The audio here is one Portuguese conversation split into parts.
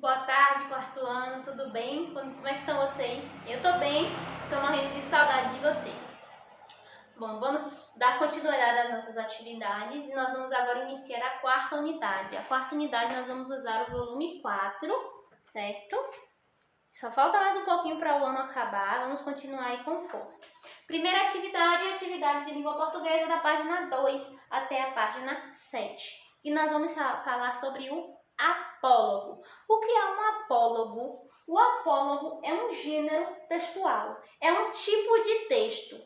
Boa tarde, quarto ano, tudo bem? Como é que estão vocês? Eu tô bem, tô morrendo de saudade de vocês. Bom, vamos dar continuidade às nossas atividades e nós vamos agora iniciar a quarta unidade. A quarta unidade nós vamos usar o volume 4, certo? Só falta mais um pouquinho para o ano acabar, vamos continuar aí com força. Primeira atividade é a atividade de língua portuguesa da página 2 até a página 7. E nós vamos falar sobre o apólogo. O que é um apólogo? O apólogo é um gênero textual, é um tipo de texto.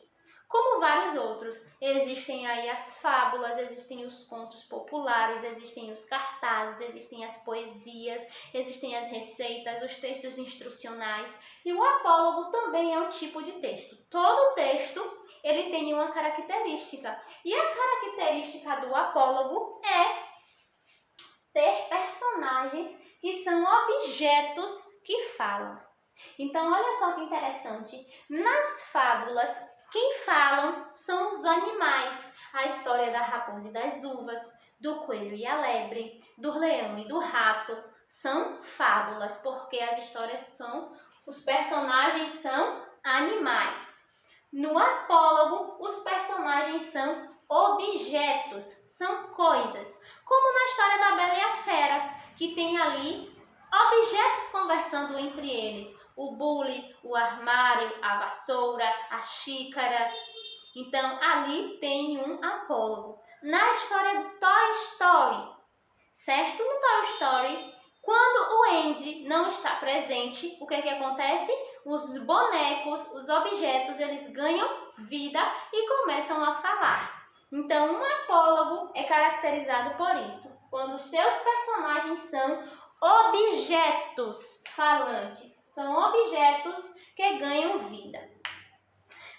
Como vários outros, existem aí as fábulas, existem os contos populares, existem os cartazes, existem as poesias, existem as receitas, os textos instrucionais. E o apólogo também é um tipo de texto. Todo texto ele tem uma característica. E a característica do apólogo é ter personagens que são objetos que falam. Então, olha só que interessante. Nas fábulas, quem falam são os animais. A história da raposa e das uvas, do coelho e a lebre, do leão e do rato. São fábulas, porque as histórias são, os personagens são animais. No apólogo, os personagens são objetos, são coisas. Como na história da Bela e a Fera, que tem ali objetos conversando entre eles. O bule, o armário, a vassoura, a xícara. Então, ali tem um apólogo. Na história do Toy Story, certo? No Toy Story, quando o Andy não está presente, o que acontece? Os bonecos, os objetos, eles ganham vida e começam a falar. Então, um apólogo é caracterizado por isso, quando os seus personagens são objetos falantes, são objetos que ganham vida.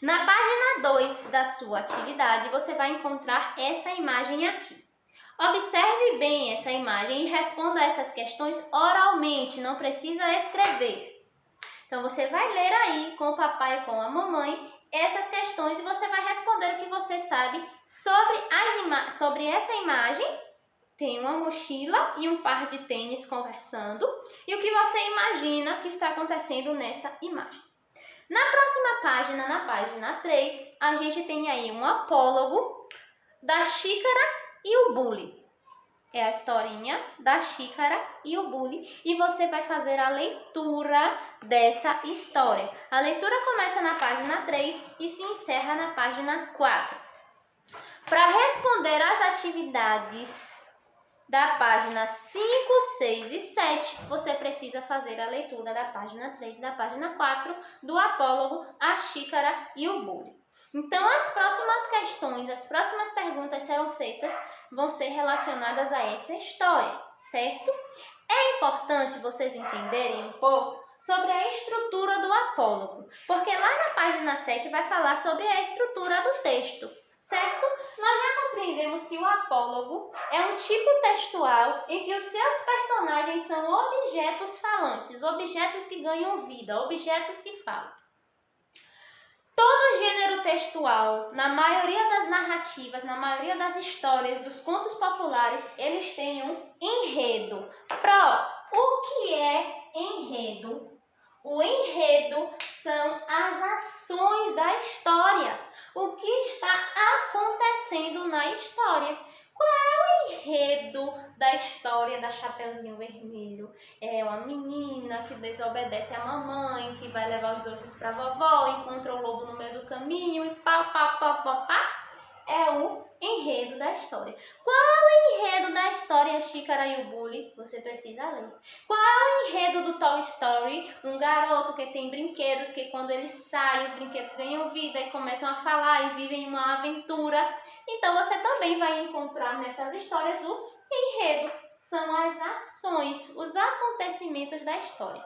Na página 2 da sua atividade, você vai encontrar essa imagem aqui. Observe bem essa imagem e responda essas questões oralmente, não precisa escrever. Então, você vai ler aí com o papai e com a mamãe essas questões e você vai responder o que você sabe sobre essa imagem. Tem uma mochila e um par de tênis conversando. E o que você imagina que está acontecendo nessa imagem. Na próxima página, na página 3, a gente tem aí um apólogo da xícara e o bule. É a historinha da xícara e o bule. E você vai fazer a leitura dessa história. A leitura começa na página 3 e se encerra na página 4. Para responder às atividades da página 5, 6 e 7, você precisa fazer a leitura da página 3 e da página 4 do apólogo, a xícara e o bule. Então, as próximas questões, as próximas perguntas serão feitas, vão ser relacionadas a essa história, certo? É importante vocês entenderem um pouco sobre a estrutura do apólogo, porque lá na página 7 vai falar sobre a estrutura do texto. Certo? Nós já compreendemos que o apólogo é um tipo textual em que os seus personagens são objetos falantes, objetos que ganham vida, objetos que falam. Todo gênero textual, na maioria das narrativas, na maioria das histórias, dos contos populares, eles têm um enredo. O que é enredo? O enredo são as ações da história, o que está acontecendo na história. Qual é o enredo da história da Chapeuzinho Vermelho? É uma menina que desobedece a mamãe, que vai levar os doces para a vovó, encontra o lobo no meio do caminho e pá. É o enredo da história. Qual é o enredo da história Xícara e o Bule? Você precisa ler. Qual é o enredo do Toy Story? Um garoto que tem brinquedos, que quando ele sai, os brinquedos ganham vida e começam a falar e vivem uma aventura. Então, você também vai encontrar nessas histórias o enredo. São as ações, os acontecimentos da história.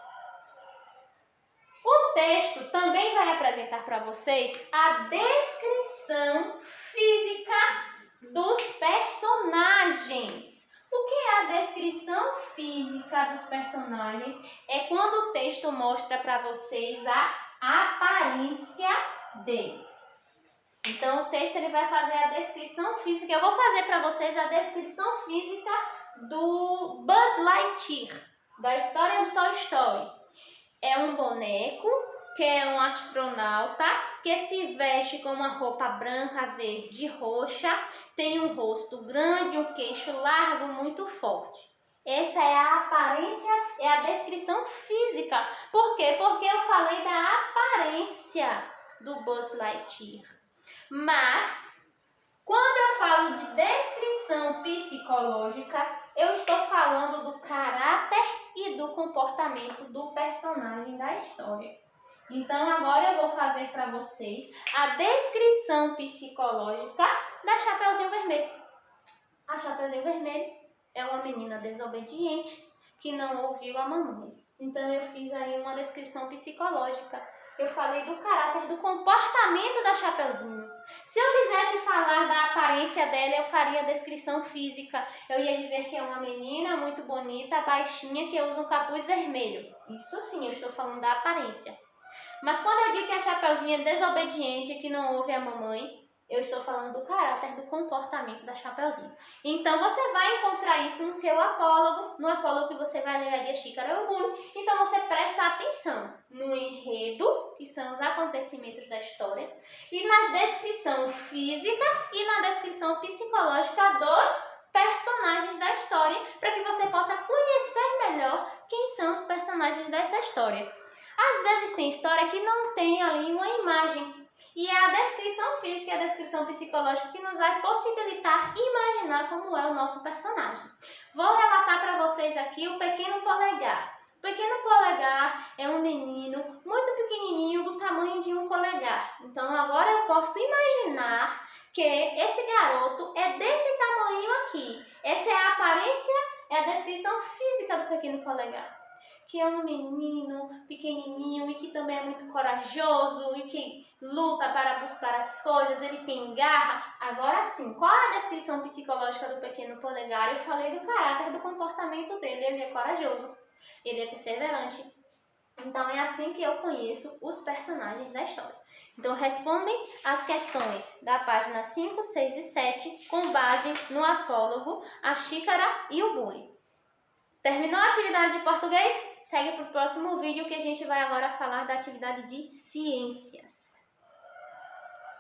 O texto também vai apresentar para vocês a descrição física dos personagens. O que é a descrição física dos personagens? É quando o texto mostra para vocês a aparência deles. Então, o texto ele vai fazer a descrição física. Eu vou fazer para vocês a descrição física do Buzz Lightyear. da história do Toy Story. É um boneco que é um astronauta que se veste com uma roupa branca, verde e roxa, tem um rosto grande, um queixo largo, muito forte. Essa é a aparência, é a descrição física. Por quê? Porque eu falei da aparência do Buzz Lightyear. Mas, quando eu falo de descrição psicológica, eu estou falando do caráter e do comportamento do personagem da história. Então, agora eu vou fazer para vocês a descrição psicológica da Chapeuzinho Vermelho. A Chapeuzinho Vermelho é uma menina desobediente que não ouviu a mamãe. Então, eu fiz aí uma descrição psicológica. Eu falei do caráter, do comportamento da Chapeuzinho. Se eu quisesse falar da aparência dela, eu faria a descrição física. Eu ia dizer que é uma menina muito bonita, baixinha, que usa um capuz vermelho. Isso sim, eu estou falando da aparência. Mas quando eu digo que a Chapeuzinho é desobediente e que não ouve a mamãe, eu estou falando do caráter, do comportamento da Chapeuzinho. Então, você vai encontrar isso no seu apólogo, no apólogo que você vai ler ali a Xícara e o Bule. Então, você presta atenção no enredo, que são os acontecimentos da história, e na descrição física e na descrição psicológica dos personagens da história, para que você possa conhecer melhor quem são os personagens dessa história. Às vezes tem história que não tem ali uma imagem. E é a descrição física e a descrição psicológica que nos vai possibilitar imaginar como é o nosso personagem. Vou relatar para vocês aqui o Pequeno Polegar. O Pequeno Polegar é um menino muito pequenininho, do tamanho de um polegar. Então agora eu posso imaginar que esse garoto é desse tamanho aqui. Essa é a aparência, é a descrição física do Pequeno Polegar. Que é um menino pequenininho e que também é muito corajoso e que luta para buscar as coisas, ele tem garra. Agora sim, qual é a descrição psicológica do Pequeno Polegar? Eu falei do caráter, do comportamento dele. Ele é corajoso, ele é perseverante. Então é assim que eu conheço os personagens da história. Então respondem as questões da página 5, 6 e 7 com base no apólogo, a Xícara e o Bule. Terminou a atividade de português? Segue para o próximo vídeo que a gente vai agora falar da atividade de ciências.